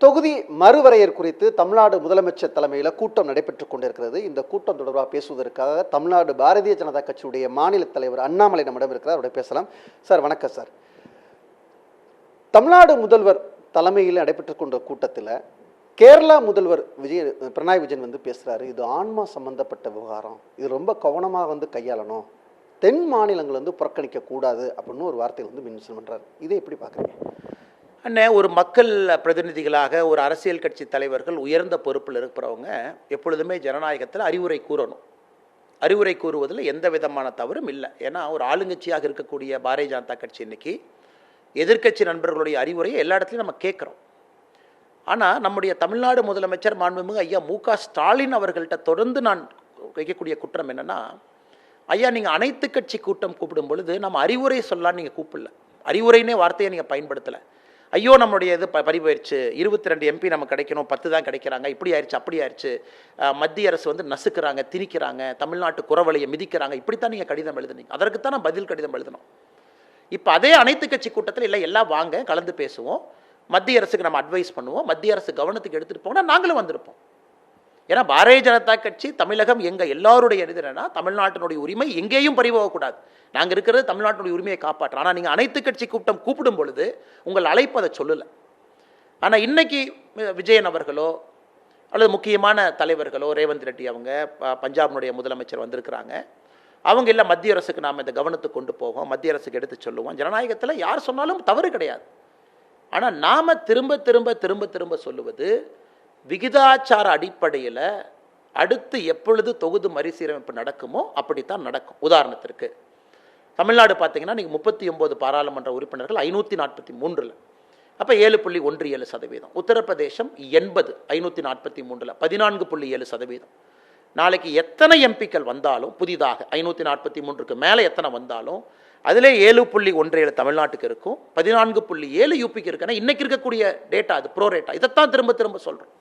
தொகுதி மறுவரையர் குறித்து தமிழ்நாடு முதலமைச்சர் தலைமையில் கூட்டம் நடைபெற்றுக் கொண்டிருக்கிறது. இந்த கூட்டம் தொடர்பாக பேசுவதற்காக தமிழ்நாடு பாரதிய ஜனதா கட்சியுடைய மாநில தலைவர் அண்ணாமலை நம்மிடம் இருக்கிறார். அவருடைய பேசலாம். சார் வணக்கம் சார். தமிழ்நாடு முதல்வர் தலைமையில் நடைபெற்றுக் கொண்ட கூட்டத்தில் கேரளா முதல்வர் பினராயி விஜயன் வந்து பேசுகிறாரு, இது ஆன்மா சம்பந்தப்பட்ட விவகாரம், இது ரொம்ப கவனமாக வந்து கையாளணும், தென் மாநிலங்கள் வந்து புறக்கணிக்க கூடாது அப்படின்னு ஒரு வார்த்தை வந்து மென்ஷன் பண்ணுறாரு. இதை எப்படி பார்க்குறீங்க? அண்ணன், ஒரு மக்கள் பிரதிநிதிகளாக ஒரு அரசியல் கட்சி தலைவர்கள் உயர்ந்த பொறுப்பில் இருக்கிறவங்க எப்பொழுதுமே ஜனநாயகத்தில் அறிவுரை கூறணும். அறிவுரை கூறுவதில் எந்த விதமான தவறும் இல்லை. ஏன்னா ஒரு ஆளுங்கட்சியாக இருக்கக்கூடிய பாரதிய ஜனதா கட்சி இன்னைக்கு எதிர்க்கட்சி நண்பர்களுடைய அறிவுரையை எல்லா இடத்துலையும் நம்ம கேட்குறோம். ஆனால் நம்முடைய தமிழ்நாடு முதலமைச்சர் மாண்புமிகு ஐயா மு.க. ஸ்டாலின் அவர்கள்ட்ட தொடர்ந்து நான் வைக்கக்கூடிய குற்றம் என்னென்னா, ஐயா நீங்கள் அனைத்து கட்சி கூட்டம் கூப்பிடும் பொழுது நம்ம அறிவுரை சொல்லலான்னு நீங்கள் கூப்பிடல, அறிவுரைனே வார்த்தையை நீங்கள் பயன்படுத்தலை. ஐயோ நம்மளுடைய இது பறிபோயிடுச்சு, 22 எம்பி நமக்கு கிடைக்கணும், 10 தான் கிடைக்கிறாங்க, இப்படி ஆயிடுச்சு அப்படி ஆயிடுச்சு, மத்திய அரசு வந்து நசுக்கிறாங்க, திணிக்கிறாங்க, தமிழ்நாட்டு குறவலையை மிதிக்கிறாங்க, இப்படித்தான் நீங்கள் கடிதம் எழுதுனீங்க. அதற்குத்தான் நான் பதில் கடிதம் எழுதணும். இப்போ அதே அனைத்து கட்சி கூட்டத்தில் இல்லை, எல்லாம் வாங்க கலந்து பேசுவோம், மத்திய அரசுக்கு நம்ம அட்வைஸ் பண்ணுவோம், மத்திய அரசு கவனத்துக்கு எடுத்துகிட்டு போனால் நாங்களும் வந்திருப்போம். ஏன்னா பாரதிய ஜனதா கட்சி தமிழகம் எங்கள் எல்லாருடைய இது என்னன்னா, தமிழ்நாட்டினுடைய உரிமை எங்கேயும் பறிபோகக்கூடாது, நாங்கள் இருக்கிறது தமிழ்நாட்டினுடைய உரிமையை காப்பாற்றுறோம். ஆனால் நீங்கள் அனைத்து கட்சி கூட்டம் கூப்பிடும் பொழுது உங்கள் அழைப்பு அதை சொல்லலை. ஆனால் இன்னைக்கு விஜயன் அவர்களோ அல்லது முக்கியமான தலைவர்களோ, ரேவந்த் ரெட்டி அவங்க பஞ்சாபினுடைய முதலமைச்சர் வந்திருக்கிறாங்க, அவங்க இல்லை மத்திய அரசுக்கு நாம் இந்த கவனத்துக்கு கொண்டு போவோம், மத்திய அரசுக்கு எடுத்து சொல்லுவோம். ஜனநாயகத்தில் யார் சொன்னாலும் தவறு கிடையாது. ஆனால் நாம் திரும்ப திரும்ப திரும்ப திரும்ப சொல்லுவது, விகிதாச்சார அடிப்படையில் அடுத்து எப்பொழுது தொகுதி மறுசீரமைப்பு நடக்குமோ அப்படித்தான் நடக்கும். உதாரணத்திற்கு தமிழ்நாடு பார்த்தீங்கன்னா நீங்கள் 39 பாராளுமன்ற உறுப்பினர்கள் 543, அப்போ 7.17%. உத்தரப்பிரதேசம் 80, 543, 14.7%. நாளைக்கு எத்தனை எம்பிக்கள் வந்தாலும் புதிதாக 543க்கு மேலே எத்தனை வந்தாலும் அதிலே 7.17 தமிழ்நாட்டுக்கு இருக்கும், 14.7 யூபிக்கு இருக்குன்னா இன்னைக்கு இருக்கக்கூடிய டேட்டா அது ப்ரோ ரேட்டா. இதைத்தான் திரும்ப திரும்ப சொல்கிறோம்.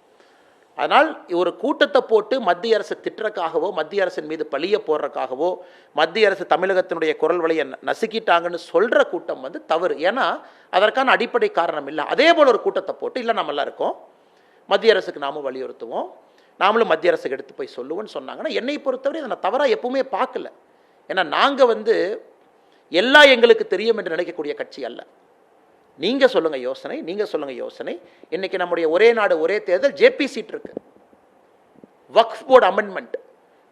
அதனால் ஒரு கூட்டத்தை போட்டு மத்திய அரசு திட்டுறக்காகவோ, மத்திய அரசின் மீது பழிய போடுறக்காகவோ, மத்திய அரசு தமிழகத்தினுடைய குரல் வலையை நசுக்கிட்டாங்கன்னு சொல்கிற கூட்டம் வந்து தவறு. ஏன்னா அதற்கான அடிப்படை காரணம் இல்லை. அதே போல் ஒரு கூட்டத்தை போட்டு இல்லை நம்மளாம் இருக்கோம், மத்திய அரசுக்கு நாமும் வலியுறுத்துவோம், நாமளும் மத்திய அரசுக்கு எடுத்து போய் சொல்லுவோன்னு சொன்னாங்கன்னா என்னை பொறுத்தவரை அதை நான் தவறாக எப்பவுமே பார்க்கல. ஏன்னா நாங்கள் வந்து எல்லாம் எங்களுக்கு தெரியும் என்று நினைக்கக்கூடிய கட்சி அல்ல. நீங்கள் சொல்லுங்கள் யோசனை, நீங்கள் சொல்லுங்கள் யோசனை. இன்றைக்கி நம்முடைய ஒரே நாடு ஒரே தேர்தல் ஜேபி சீட் இருக்கு, வக்ஃப் போர்டு அமெண்ட்மெண்ட்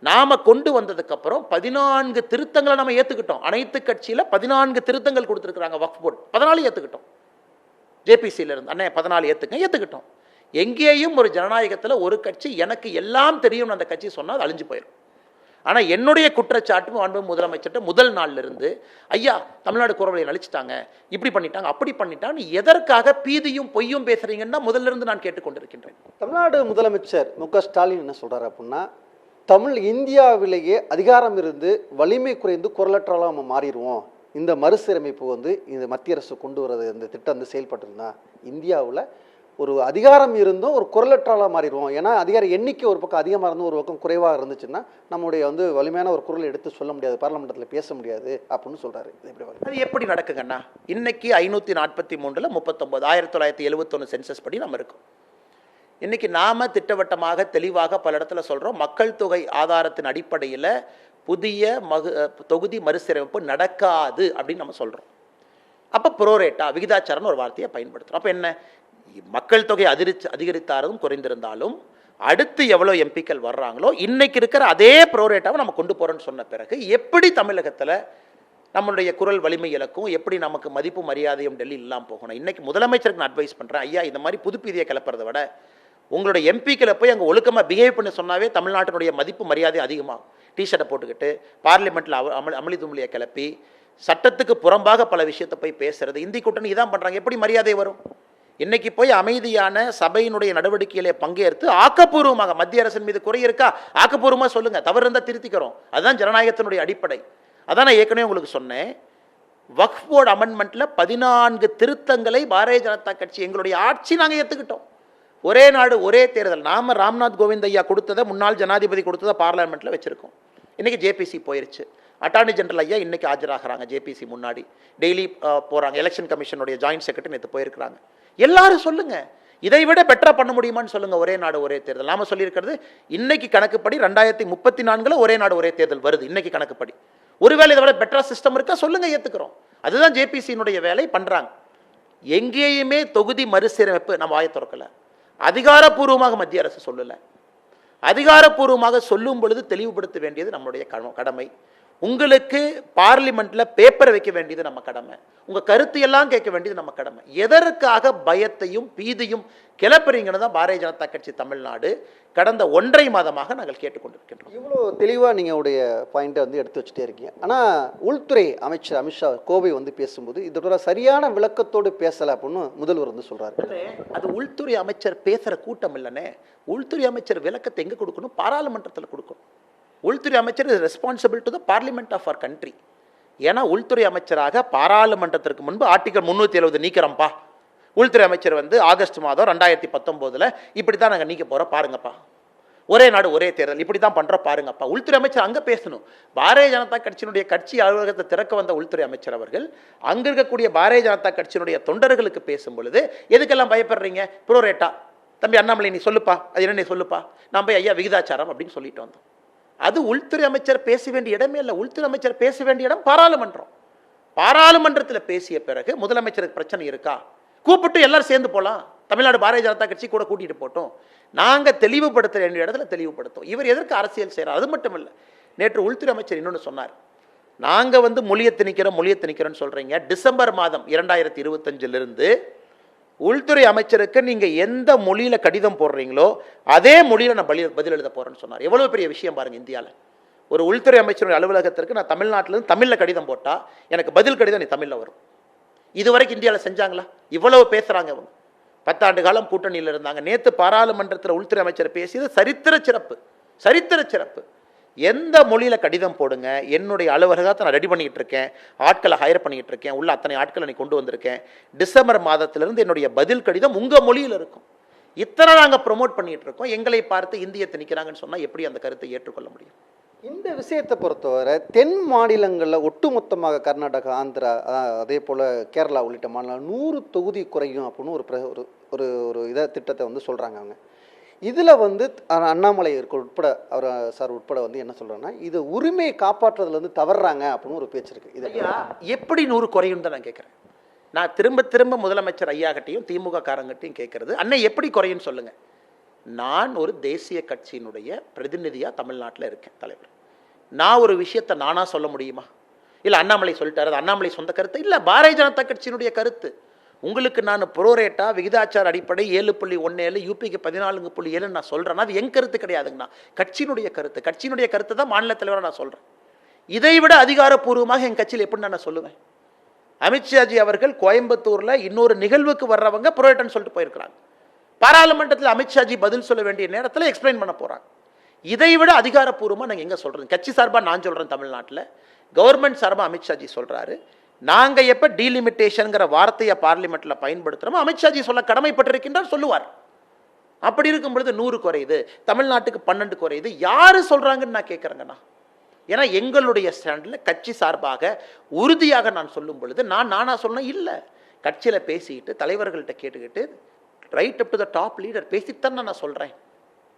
நாம் கொண்டு வந்ததுக்கப்புறம் 14 திருத்தங்களை நம்ம ஏற்றுக்கிட்டோம். அனைத்து கட்சியில் 14 திருத்தங்கள் கொடுத்துருக்குறாங்க வக்ஃப் போர்டு, 14 ஏற்றுக்கிட்டோம். ஜேபிசியிலிருந்து அண்ணே 14 ஏற்றுக்கிட்டோம். எங்கேயும் ஒரு ஜனநாயகத்தில் ஒரு கட்சி எனக்கு எல்லாம் தெரியும் அந்த கட்சி சொன்னால் அது அழிஞ்சு போயிடும். ஆனால் என்னுடைய குற்றச்சாட்டு அன்பு முதலமைச்சர்கிட்ட முதல் நாள்ல இருந்து, ஐயா தமிழ்நாடு குறவலையை அழிச்சிட்டாங்க, இப்படி பண்ணிட்டாங்க அப்படி பண்ணிட்டாங்க, எதற்காக பீதியும் பொய்யும் பேசுறீங்கன்னா முதல்ல இருந்து நான் கேட்டுக்கொண்டிருக்கின்றேன். தமிழ்நாடு முதலமைச்சர் மு.க. ஸ்டாலின் என்ன சொல்றாரு அப்படின்னா, இந்தியாவிலேயே அதிகாரம் இருந்து வலிமை குறைந்து குரலற்றலாம் நம்ம மாறிடுவோம், இந்த மறுசீரமைப்பு வந்து இந்த மத்திய அரசு கொண்டு வரது இந்த திட்டம் வந்து செயல்பட்டுருந்தா இந்தியாவில் ஒரு அதிகாரம் இருந்தும் ஒரு குரலற்றாளாக மாறிடுவோம். ஏன்னா அதிகார எண்ணிக்கை ஒரு பக்கம் அதிகமாக இருந்தும் ஒரு பக்கம் குறைவாக இருந்துச்சுன்னா நம்முடைய வந்து வலிமையான ஒரு குரல் எடுத்து சொல்ல முடியாது, பார்லிமெண்ட்டில் பேச முடியாது அப்படின்னு சொல்கிறாரு. அது எப்படி நடக்குங்கன்னா, இன்னைக்கு 543ல் 39, 1971 சென்சஸ் படி நம்ம இருக்கோம். இன்னைக்கு நாம திட்டவட்டமாக தெளிவாக பல இடத்துல சொல்கிறோம், மக்கள் தொகை ஆதாரத்தின் அடிப்படையில் புதிய தொகுதி மறுசீரமைப்பு நடக்காது அப்படின்னு நம்ம சொல்கிறோம். அப்போ ப்ரோரேட்டா விகிதாச்சாரம்னு ஒரு வார்த்தையை பயன்படுத்துகிறோம். அப்போ என்ன, மக்கள் தொகை அதிகரித்தாலும் குறைந்திருந்தாலும் அடுத்து எவ்வளோ எம்பிக்கள் வர்றாங்களோ இன்னைக்கு இருக்கிற அதே ப்ரோரேட்டாவை நம்ம கொண்டு போகிறோன்னு சொன்ன பிறகு எப்படி தமிழகத்தில் நம்மளுடைய குரல் வலிமை இலக்கும், எப்படி நமக்கு மதிப்பு மரியாதையும் டெல்லி இல்லாமல் போகணும். இன்னைக்கு முதலமைச்சருக்கு நான் அட்வைஸ் பண்ணுறேன், ஐயா இந்த மாதிரி புதுப்பீதியை கிளப்புறதை விட உங்களுடைய எம்பிக்களை போய் அங்கே ஒழுக்கமாக பிஹேவ் பண்ண சொன்னாவே தமிழ்நாட்டினுடைய மதிப்பு மரியாதை அதிகமாகும். டிஷர்ட்டை போட்டுக்கிட்டு பார்லிமெண்ட்டில் அமளி துமளியை கிளப்பி சட்டத்துக்கு புறம்பாக பல விஷயத்தை போய் பேசுறது, இந்தி கூட்டணி இதான் பண்ணுறாங்க, எப்படி மரியாதை வரும்? இன்னைக்கு போய் அமைதியான சபையினுடைய நடவடிக்கையிலே பங்கேற்று ஆக்கப்பூர்வமாக, மத்திய அரசின் மீது குறை இருக்கா ஆக்கப்பூர்வமாக சொல்லுங்க, தவறு இருந்தால் திருத்திக்கிறோம், அதுதான் ஜனநாயகத்தினுடைய அடிப்படை. அதான் நான் ஏற்கனவே உங்களுக்கு சொன்னேன், வக்ஃப் போர்டு அமெண்ட்மெண்ட்டில் 14 திருத்தங்களை பாரதிய ஜனதா கட்சி எங்களுடைய ஆட்சி நாங்கள் ஏற்றுக்கிட்டோம். ஒரே நாடு ஒரே தேர்தல், நாம ராம்நாத் கோவிந்த் ஐயா கொடுத்ததை, முன்னாள் ஜனாதிபதி கொடுத்ததை பார்லிமெண்ட்டில் வச்சிருக்கோம். இன்னைக்கு ஜேபிசி போயிருச்சு, அட்டார்னி ஜெனரல் ஐயா இன்னைக்கு ஆஜராகிறாங்க ஜேபிசி முன்னாடி, டெய்லி போகிறாங்க. எலெக்ஷன் கமிஷனுடைய ஜாயின்ட் செக்ரட்டரி நேற்று போயிருக்கிறாங்க. எல்லாரும் சொல்லுங்க, இதை விட பெட்டரா பண்ண முடியுமான்னு சொல்லுங்க. ஒரே நாடு ஒரே தேர்தல் நாம சொல்லியிருக்கிறது இன்னைக்கு கணக்குப்படி 2034 ஒரே நாடு ஒரே தேர்தல் வருது இன்னைக்கு கணக்குப்படி. ஒருவேளை இதை விட பெட்டரா சிஸ்டம் இருக்கா சொல்லுங்க, ஏத்துக்கிறோம். அதுதான் ஜேபிசியினுடைய வேலை பண்றாங்க. எங்கேயுமே தொகுதி மறுசீரமைப்பு நம்ம வாயை திறக்கல. அதிகாரப்பூர்வமாக மத்திய அரசு சொல்லல. அதிகாரப்பூர்வமாக சொல்லும் பொழுது தெளிவுபடுத்த வேண்டியது நம்மளுடைய கடமை. உங்களுக்கு பார்லிமெண்ட்ல பேப்பரை வைக்க வேண்டியது நம்ம கடமை. உங்க கருத்து எல்லாம் கேட்க வேண்டியது நம்ம கடமை. எதற்காக பயத்தையும் பீதியும் கிளப்புறீங்கன்னு தான் பாரதிய ஜனதா கட்சி தமிழ்நாடு கடந்த 1.5 மாதமாக நாங்கள் கேட்டுக்கொண்டிருக்கின்றோம். இவ்வளோ தெளிவாக நீங்கள் உடைய பாயிண்ட்டை வந்து எடுத்து வச்சுட்டே இருக்கீங்க. ஆனால் உள்துறை அமைச்சர் அமித்ஷா கோவை வந்து பேசும்போது இதோட சரியான விளக்கத்தோடு பேசலை அப்படின்னு முதல்வர் வந்து சொல்கிறாரு. அது உள்துறை அமைச்சர் பேசுகிற கூட்டம் இல்லைன்னே. உள்துறை அமைச்சர் விளக்கத்தை எங்கே கொடுக்கணும்? பாராளுமன்றத்தில் கொடுக்கணும். உள்துறை அமைச்சர் is responsible to the parliament of our country. ஏன்னா உள்துறை அமைச்சராக பாராளுமன்றத்திற்கு முன்பு ஆர்டிகல் 370 நீக்கிறோம்ப்பா. உள்துறை அமைச்சர் வந்து ஆகஸ்ட் மாதம் 2019 இப்படி தான் நாங்கள் நீக்க போகிறோம் பாருங்கப்பா. ஒரே நாடு ஒரே தேர்தல் இப்படி தான் பண்ணுறோம் பாருங்கப்பா. உள்துறை அமைச்சர் அங்கே பேசணும். பாரதிய ஜனதா கட்சியினுடைய கட்சி அலுவலகத்தை திறக்க வந்த உள்துறை அமைச்சர் அவர்கள் அங்கே இருக்கக்கூடிய பாரதிய ஜனதா கட்சியினுடைய தொண்டர்களுக்கு பேசும் பொழுது எதுக்கெல்லாம் பயப்படுறீங்க? ப்ரோரேட்டா தம்பி அண்ணாமலை நீ சொல்லுப்பா, அது என்ன நீ சொல்லுப்பா, நான் போய் ஐயா விகிதாச்சாரம் அப்படின்னு சொல்லிட்டு வந்தோம். அது உள்துறை அமைச்சர் பேச வேண்டிய இடமே இல்லை. உள்துறை அமைச்சர் பேச வேண்டிய இடம் பாராளுமன்றம். பாராளுமன்றத்தில் பேசிய பிறகு முதலமைச்சருக்கு பிரச்சனை இருக்கா கூப்பிட்டு எல்லாரும் சேர்ந்து போகலாம். தமிழ்நாடு பாரதிய ஜனதா கட்சி கூட கூட்டிட்டு போட்டோம். நாங்கள் தெளிவுபடுத்த வேண்டிய இடத்துல தெளிவுபடுத்தோம். இவர் எதற்கு அரசியல் செய்கிறார்? அது மட்டும் இல்லை, நேற்று உள்துறை அமைச்சர் இன்னொன்று சொன்னார். நாங்கள் வந்து மொழியை திணிக்கிறோம்னு சொல்கிறீங்க. டிசம்பர் மாதம் 2025 உள்துறை அமைச்சருக்கு நீங்கள் எந்த மொழியில் கடிதம் போடுறீங்களோ அதே மொழியில் நான் பதில் எழுத போகிறேன்னு சொன்னார். எவ்வளோ பெரிய விஷயம் பாருங்கள். இந்தியாவில் ஒரு உள்துறை அமைச்சருடைய அலுவலகத்திற்கு நான் தமிழ்நாட்டிலேருந்து தமிழில் கடிதம் போட்டால் எனக்கு பதில் கடிதம் நீ தமிழில் வரும். இதுவரைக்கும் இந்தியாவில் செஞ்சாங்களா? இவ்வளவு பேசுகிறாங்க அவங்க. 10 ஆண்டு காலம் கூட்டணியில் இருந்தாங்க. நேற்று பாராளுமன்றத்தில் உள்துறை அமைச்சர் பேசியது சரித்திர சிறப்பு. எந்த மொழியில் கடிதம் போடுங்க, என்னுடைய அலுவலகத்தை நான் ரெடி பண்ணிக்கிட்டு இருக்கேன், ஆட்களை ஹையர் பண்ணிக்கிட்டு இருக்கேன், உள்ள அத்தனை ஆட்களை நீ கொண்டு வந்திருக்கேன், டிசம்பர் மாதத்திலிருந்து என்னுடைய பதில் கடிதம் உங்கள் மொழியில் இருக்கும். இத்தனை நாங்கள் ப்ரொமோட் பண்ணிட்டு இருக்கோம். எங்களை பார்த்து இந்தியை திணிக்கிறாங்கன்னு சொன்னால் எப்படி அந்த கருத்தை ஏற்றுக்கொள்ள முடியும்? இந்த விஷயத்தை பொறுத்தவரை தென் மாநிலங்களில் ஒட்டுமொத்தமாக கர்நாடகா, ஆந்திரா, அதே போல் கேரளா உள்ளிட்ட மாநிலம் 100 தொகுதி குறையும் அப்படின்னு ஒரு ஒரு இதை திட்டத்தை வந்து சொல்கிறாங்க அவங்க. இதில் வந்து அண்ணாமலை உட்பட அவர் சார் உட்பட வந்து என்ன சொல்கிறாங்கன்னா இது உரிமையை காப்பாற்றுறதுல வந்து தவறுறாங்க அப்படின்னு ஒரு பேச்சு இருக்குது. இது எப்படி 100 குறையும் தான் நான் கேட்குறேன். நான் திரும்ப முதலமைச்சர் ஐயாகிட்டையும் திமுக காரங்கிட்டையும் கேட்கறது, அன்னை எப்படி குறையும்னு சொல்லுங்கள். நான் ஒரு தேசிய கட்சியினுடைய பிரதிநிதியாக தமிழ்நாட்டில் இருக்கேன் தலைவர். நான் ஒரு விஷயத்தை நானாக சொல்ல முடியுமா? இல்லை அண்ணாமலை சொல்லிட்டாரு, அது அண்ணாமலை சொந்த கருத்து இல்லை, பாரதிய ஜனதா கட்சியினுடைய கருத்து. உங்களுக்கு நான் ப்ரோரேட்டா விகிதாச்சார அடிப்படை 7.17 யூபிக்கு 14.7 நான் சொல்கிறேன்னா அது என் கருத்து கிடையாதுங்கண்ணா, கட்சியினுடைய கருத்து தான் மாநில தலைவராக நான் சொல்கிறேன். இதை விட அதிகாரப்பூர்வமாக என் கட்சியில் எப்படி நான் சொல்லுவேன்? அமித்ஷாஜி அவர்கள் கோயம்புத்தூரில் இன்னொரு நிகழ்வுக்கு வர்றவங்க ப்ரோரேட்டான்னு சொல்லிட்டு போயிருக்கிறாங்க. பாராளுமன்றத்தில் அமித்ஷாஜி பதில் சொல்ல வேண்டிய நேரத்தில் எக்ஸ்பிளைன் பண்ண போகிறாங்க. இதை விட அதிகாரப்பூர்வமாக நாங்கள் எங்கே சொல்கிறது? கட்சி சார்பாக நான் சொல்கிறேன், தமிழ்நாட்டில் கவர்மெண்ட் சார்பாக அமித்ஷாஜி சொல்கிறாரு. நாங்கள் எப்போ டீலிமிட்டேஷனுங்கிற வார்த்தையை பார்லிமெண்ட்டில் பயன்படுத்துகிறோமோ அமித்ஷாஜி சொல்ல கடமைப்பட்டிருக்கின்றார், சொல்லுவார். அப்படி இருக்கும் பொழுது 100 குறையுது, தமிழ்நாட்டுக்கு 12 குறையுது, யார் சொல்கிறாங்கன்னு நான் கேட்குறேங்கண்ணா. ஏன்னா எங்களுடைய ஸ்டாண்டில் கட்சி சார்பாக உறுதியாக நான் சொல்லும் பொழுது நானாக சொன்னேன் இல்லை, கட்சியில் பேசிக்கிட்டு தலைவர்கள்ட்ட கேட்டுக்கிட்டு right up to the top leader பேசித்தான் நான் சொல்கிறேன்.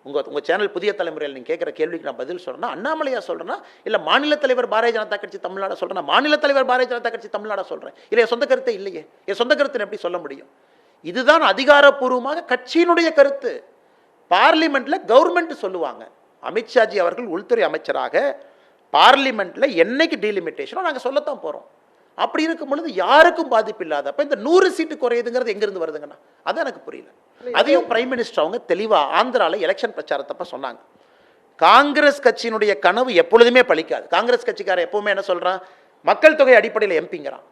உங்கள் சேனல் புதிய தலைமுறையில் நீங்கள் கேட்குற கேள்விக்கு நான் பதில் சொல்கிறேன்னா அண்ணாமலையா சொல்கிறேன்னா, இல்லை மாநில தலைவர் பாரதிய ஜனதா கட்சி தமிழ்நாடு சொல்கிறேன்னா மாநில தலைவர் பாரதிய ஜனதா கட்சி தமிழ்நாடு சொல்கிறேன். இல்லை என் சொந்த கருத்தை இல்லையே, என் சொந்த கருத்துன்னு எப்படி சொல்ல முடியும்? இதுதான் அதிகாரப்பூர்வமாக கட்சியினுடைய கருத்து. பார்லிமெண்ட்டில் கவர்மெண்ட் சொல்லுவாங்க. அமித்ஷாஜி அவர்கள் உள்துறை அமைச்சராக பார்லிமெண்ட்டில் என்னைக்கு டீலிமிட்டேஷனோ நாங்கள் சொல்லத்தான் போகிறோம். அப்படி இருக்கும் பொழுது யாருக்கும் பாதிப்பு இல்லாதப்ப இந்த 100 சீட்டு குறையுதுங்கிறது எங்கிருந்து வருதுங்கண்ணா? அதான் எனக்கு புரியல. அதையும் பிரைம் மினிஸ்டர் அவங்க தெளிவாக ஆந்திராவில் எலெக்ஷன் பிரச்சாரத்தப்ப சொன்னாங்க. காங்கிரஸ் கட்சியினுடைய கனவு எப்பொழுதுமே பலிக்காது. காங்கிரஸ் கட்சிக்காரர் எப்பவுமே என்ன சொல்கிறான்? மக்கள் தொகை அடிப்படையில் எம்பிங்கிறான்.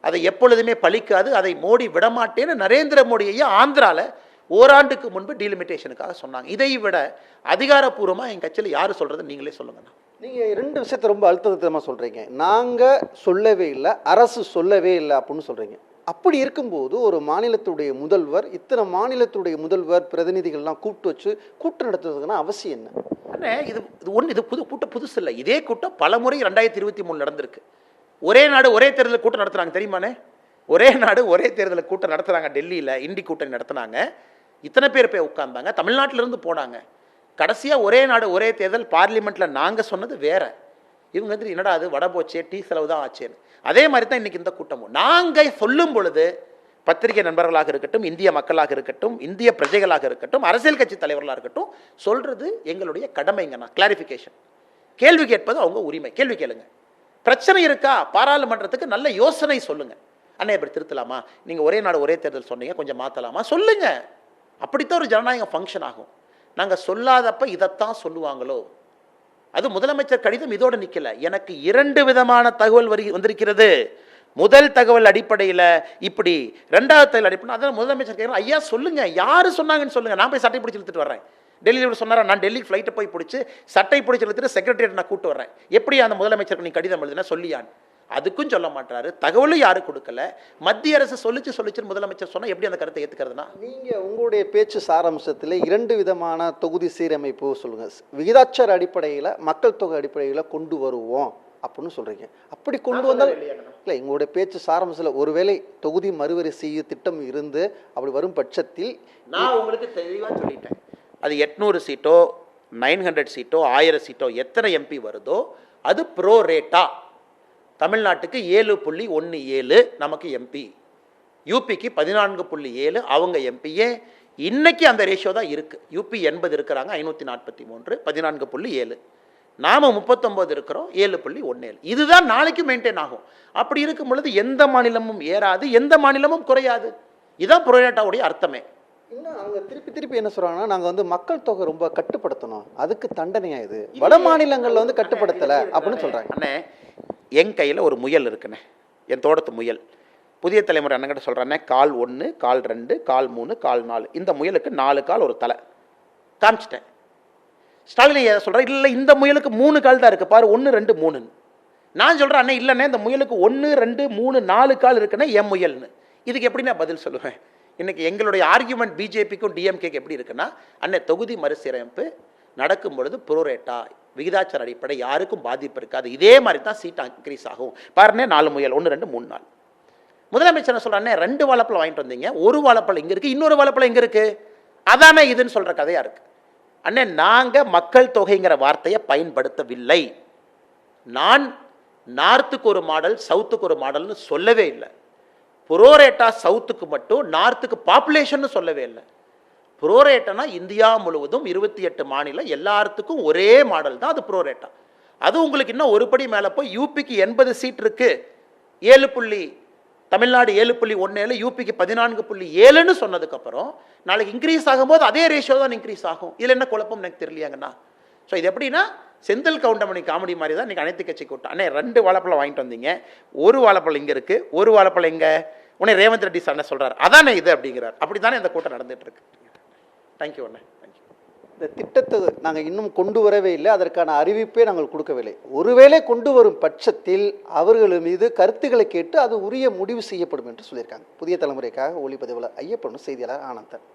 அதை எப்பொழுதுமே பலிக்காது, அதை மோடி விடமாட்டேன்னு நரேந்திர மோடி ஐயா ஆந்திராவில் ஓராண்டுக்கு முன்பு டீலிமிட்டேஷனுக்காக சொன்னாங்க. இதை விட அதிகாரப்பூர்வமாக என் கட்சியில் யார் சொல்கிறது நீங்களே சொல்லுங்கண்ணா. நீங்கள் 2 விஷயத்தை ரொம்ப அழுத்தமாக சொல்கிறீங்க. நாங்கள் சொல்லவே இல்லை, அரசு சொல்லவே இல்லை அப்படின்னு சொல்கிறீங்க. அப்படி இருக்கும்போது ஒரு மாநிலத்துடைய முதல்வர் இத்தனை மாநிலத்துடைய முதல்வர் பிரதிநிதிகள்லாம் கூப்பிட்டு வச்சு கூட்டம் நடத்துறதுக்குன்னா அவசியம் என்ன? அண்ணே இது கூட்டம் புதுசு இல்லை. இதே கூட்டம் பல முறை 2023 நடந்திருக்கு. ஒரே நாடு ஒரே தேர்தலில் கூட்டம் நடத்துகிறாங்க தெரியுமாண்ணே? ஒரே நாடு ஒரே தேர்தலில் கூட்டம் நடத்துகிறாங்க. டெல்லியில் இண்டி கூட்டணி நடத்துனாங்க. இத்தனை பேர் போய் உட்கார்ந்தாங்க, தமிழ்நாட்டிலிருந்து போனாங்க. கடைசியாக ஒரே நாடு ஒரே தேர்தல் பார்லிமெண்ட்டில் நாங்கள் சொன்னது வேற. இவங்க வந்து என்னடா அது வட போச்சே, டீ செலவு தான் ஆச்சேன்னு. அதே மாதிரி தான் இன்றைக்கி இந்த கூட்டமும். நாங்கள் சொல்லும் பொழுது பத்திரிகை நண்பர்களாக இருக்கட்டும், இந்திய மக்களாக இருக்கட்டும், இந்திய பிரஜைகளாக இருக்கட்டும், அரசியல் கட்சி தலைவர்களாக இருக்கட்டும், சொல்கிறது எங்களுடைய கடமைங்கண்ணா. கிளாரிஃபிகேஷன். கேள்வி கேட்பது அவங்க உரிமை. கேள்வி கேளுங்க. பிரச்சனை இருக்கா, பாராளுமன்றத்துக்கு நல்ல யோசனை சொல்லுங்க. அண்ணே இப்படி திருத்தலாமா, நீங்கள் ஒரே நாடு ஒரே தேர்தல் சொன்னீங்க, கொஞ்சம் மாற்றலாமா சொல்லுங்க. அப்படித்தான் ஒரு ஜனநாயகம் ஃபங்க்ஷன் ஆகும். நாங்கள் சொல்லாதப்ப இதைத்தான் சொல்லுவாங்களோ. அது முதலமைச்சர் கடிதம் இதோடு நிற்கல. எனக்கு 2 விதமான தகவல் வந்திருக்கிறது. முதல் தகவல் அடிப்படையில் இப்படி, 2வது தகவல் அடிப்படை. அதான் முதலமைச்சர் கேட்குறேன், ஐயா சொல்லுங்க, யார் சொன்னாங்கன்னு சொல்லுங்க, நான் போய் சட்டை பிடிச்சி இழுத்துட்டு வரேன். டெல்லியில் சொன்னாரா, நான் டெல்லிக்கு ஃப்ளைட்டை போய் பிடிச்சி சட்டை பிடிச்சி இழுத்துட்டு செக்ரட்டரியேட் நான் கூட்டு வரேன். எப்படி அந்த முதலமைச்சருக்கு நீ கடிதம் எழுதுனா சொல்லியான்? அதுக்கும் சொல்ல மாட்டாரு. தகவலும் யாரும் கொடுக்கல. மத்திய அரசு சொல்லிச்சு முதலமைச்சர் சொன்னா எப்படி அந்த கருத்தை ஏத்துக்கிறதுனா? நீங்க உங்களுடைய பேச்சு சாராம்சத்தில் 2 விதமான தொகுதி சீரமைப்பு சொல்லுங்க. விகிதாச்சார அடிப்படையில், மக்கள் தொகை அடிப்படையில் கொண்டு வருவோம் அப்படின்னு சொல்றீங்க. அப்படி கொண்டு வந்தால் இல்லை, எங்களுடைய பேச்சு சாராம்சத்தில் ஒருவேளை தொகுதி மறுவரிசை திட்டம் இருந்து அப்படி வரும் பட்சத்தில் நான் உங்களுக்கு தெளிவாக சொல்லிட்டேன். அது 800 சீட்டோ 900 சீட்டோ 1000 சீட்டோ எத்தனை எம்பி வருதோ அது ப்ரோ ரேட்டா. தமிழ்நாட்டுக்கு 7.17 நமக்கு எம்பி, யூபிக்கு 14.7 அவங்க எம்பியே. இன்னைக்கு அந்த ரேஷியோ தான் இருக்கு. யூபி 80 இருக்கிறாங்க, 543, 14.7. நாம 39 இருக்கிறோம், 7.17. இதுதான் நாளைக்கு மெயின்டைன் ஆகும். அப்படி இருக்கும் பொழுது எந்த மாநிலமும் ஏறாது, எந்த மாநிலமும் குறையாது. இதுதான் புரோரேட்டாவுடைய அர்த்தமே. இன்னும் அவங்க திருப்பி என்ன சொல்றாங்கன்னா, நாங்கள் வந்து மக்கள் தொகை ரொம்ப கட்டுப்படுத்தணும், அதுக்கு தண்டனையா இது, வட மாநிலங்களில் வந்து கட்டுப்படுத்தலை அப்படின்னு சொல்றாங்க. அண்ணே, என் கையில் ஒரு முயல் இருக்குண்ணே, என் தோட்டத்து முயல். புதிய தலைமுறை அண்ணங்கிட்ட சொல்கிறேன்னே, கால் 1, கால் 2, கால் 3, கால் 4. இந்த முயலுக்கு 4 கால் ஒரு தலை காமிச்சிட்டேன். ஸ்டாலின் ஏதாவது சொல்கிறேன், இல்லை இந்த முயலுக்கு 3 கால் தான் இருக்குது பாரு, 1, 2, 3. நான் சொல்கிறேன், அண்ணே இல்லைண்ணே இந்த முயலுக்கு 1, 2, 3, 4 கால் இருக்குன்னா என் முயல்னு. இதுக்கு எப்படி நான் பதில் சொல்லுவேன்? இன்னைக்கு எங்களுடைய ஆர்கியூமெண்ட் பிஜேபிக்கும் டிஎம்கேக்கு எப்படி இருக்குன்னா, அண்ணே தொகுதி மறுசீரமைப்பு நடக்கும் பொழுது புரோரேட்டா விகிதாச்சார அடிப்படை யாருக்கும் பாதிப்பு இருக்காது, இதே மாதிரி தான் சீட் இன்க்ரீஸ் ஆகும். பாருண்ணே 4 முயல், 1, 2, 3, 4. முதலமைச்சர் சொல்கிறானே, 2 வாழைப்பழம் வாங்கிட்டு வந்தீங்க, ஒரு வாழைப்பழம் இங்கே இருக்குது, இன்னொரு வாழைப்பழம் இங்கே இருக்குது, அதானே இதுன்னு சொல்கிற கதையாக இருக்குது. அண்ணே நாங்கள் மக்கள் தொகைங்கிற வார்த்தையை பயன்படுத்தவில்லை. நான் நார்த்துக்கு ஒரு மாடல், சவுத்துக்கு ஒரு மாடல்னு சொல்லவே இல்லை. புரோரேட்டா சவுத்துக்கு மட்டும், நார்த்துக்கு பாப்புலேஷன் சொல்லவே இல்லை. புரோரேட்டனா இந்தியா முழுவதும் 28 மாநிலம் எல்லாத்துக்கும் ஒரே மாடல் தான், அது புரோரேட்டா. அது உங்களுக்கு இன்னும் ஒரு படி மேலே போய் யூபிக்கு 80 சீட் இருக்கு, 7. தமிழ்நாடு 7.17, யூபிக்கு 14.7ன்னு சொன்னதுக்கப்புறம் நாளைக்கு இன்க்ரீஸ் ஆகும்போது அதே ரேஷியோ தான் இன்க்ரீஸ் ஆகும். இதில் என்ன குழப்பம் எனக்கு தெரியலையாங்கண்ணா. ஸோ இது எப்படின்னா, செந்தில் கவுண்டமணி காமெடி மாதிரி தான் இன்றைக்கி அனைத்து கட்சி கூட்டம். அண்ணே 2 வாழைப்பழம் வாங்கிட்டு வந்தீங்க, ஒரு வாழைப்பழம் இங்கே இருக்குது, ஒரு வாழைப்பழம் இங்கே, உடனே ரேவந்த் ரெட்டி சார் என்ன சொல்கிறார், அதானே இது அப்படிங்கிறார். அப்படி தானே இந்த கூட்டம் நடந்துட்டு இருக்கு. தேங்க்யூ அண்ணே, தேங்க்யூ. இந்த திட்டத்தை நாங்கள் இன்னும் கொண்டு வரவே இல்லை, அதற்கான அறிவிப்பே நாங்கள் கொடுக்கவில்லை. ஒருவேளை கொண்டு வரும் பட்சத்தில் அவர்கள் மீது கருத்துக்களை கேட்டு அது உரிய முடிவு செய்யப்படும் என்று சொல்லியிருக்காங்க. புதிய தலைமுறைக்காக ஒளிப்பதிவாளர் ஐயப்பன், செய்தியாளர் ஆனந்தன்.